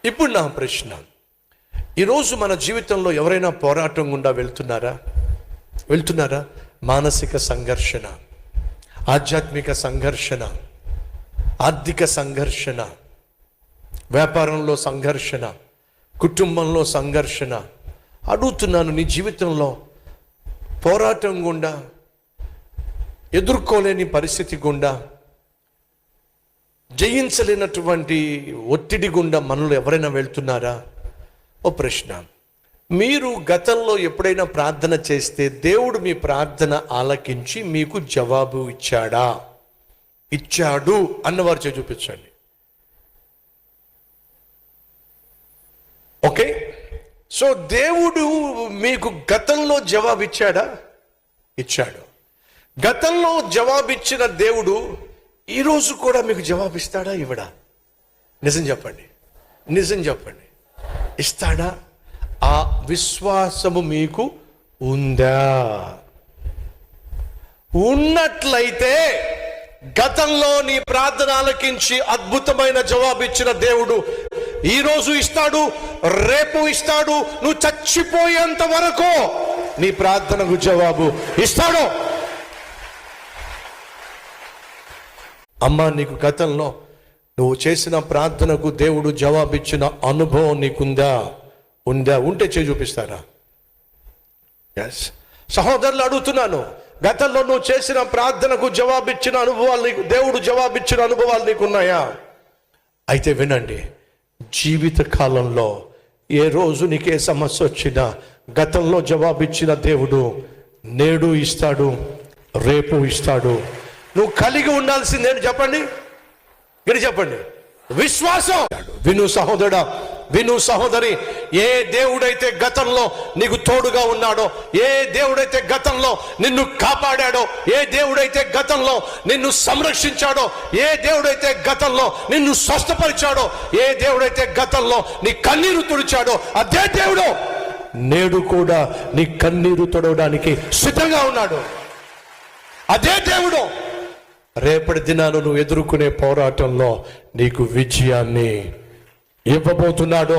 ఇప్పుడు నా ప్రశ్న, ఈరోజు మన జీవితంలో ఎవరైనా పోరాటం గుండా వెళ్తున్నారా? మానసిక సంఘర్షణ, ఆధ్యాత్మిక సంఘర్షణ, ఆర్థిక సంఘర్షణ, వ్యాపారంలో సంఘర్షణ, కుటుంబంలో సంఘర్షణ. అడుగుతున్నాను, నీ జీవితంలో పోరాటం గుండా, ఎదుర్కోలేని పరిస్థితి గుండా, జయించలేనటువంటి ఒత్తిడి గుండా మనలో ఎవరైనా వెళ్తున్నారా? ఓ ప్రశ్న, మీరు గతంలో ఎప్పుడైనా ప్రార్థన చేస్తే దేవుడు మీ ప్రార్థన ఆలకించి మీకు జవాబు ఇచ్చాడు అన్నవారు చూపించండి. ఓకే, సో దేవుడు మీకు గతంలో జవాబు ఇచ్చాడు. గతంలో జవాబిచ్చిన దేవుడు ఈరోజు కూడా మీకు జవాబిస్తాడా? ఇవ్వడా? నిజం చెప్పండి. ఇస్తాడా? ఆ విశ్వాసము మీకు ఉందా? ఉన్నట్లయితే గతంలో నీ ప్రార్థన ఆలకించి అద్భుతమైన జవాబిచ్చిన దేవుడు ఈరోజు ఇస్తాడు, రేపు ఇస్తాడు, నువ్వు చచ్చిపోయేంత వరకు నీ ప్రార్థనకు జవాబు ఇస్తాడు. అమ్మా, నీకు గతంలో నువ్వు చేసిన ప్రార్థనకు దేవుడు జవాబిచ్చిన అనుభవం నీకుందా? ఉంటే చూపిస్తారా? ఎస్. సహోదరులు అడుగుతున్నాను, గతంలో నువ్వు చేసిన ప్రార్థనకు జవాబిచ్చిన అనుభవాలు దేవుడు జవాబిచ్చిన అనుభవాలు నీకున్నాయా? అయితే వినండి, జీవిత కాలంలో ఏ రోజు నీకే సమస్య వచ్చినా గతంలో జవాబిచ్చిన దేవుడు నేడు ఇస్తాడు, రేపు ఇస్తాడు. నువ్వు కలిగి ఉండాల్సింది ఏంటి చెప్పండి? విశ్వాసం. విను సహోదరుడా, విను సహోదరి, ఏ దేవుడైతే గతంలో నీకు తోడుగా ఉన్నాడో, ఏ దేవుడైతే గతంలో నిన్ను కాపాడాడో, ఏ దేవుడైతే గతంలో నిన్ను సంరక్షించాడో, ఏ దేవుడైతే గతంలో నిన్ను స్వస్థపరిచాడో, ఏ దేవుడైతే గతంలో నీ కన్నీరు తుడిచాడో, అదే దేవుడు నేడు కూడా నీ కన్నీరు తుడవడానికి సిద్ధంగా ఉన్నాడు. అదే దేవుడు రేపటి దినాలు నువ్వు ఎదుర్కొనే పోరాటంలో నీకు విజయాన్ని ఇవ్వబోతున్నాడు.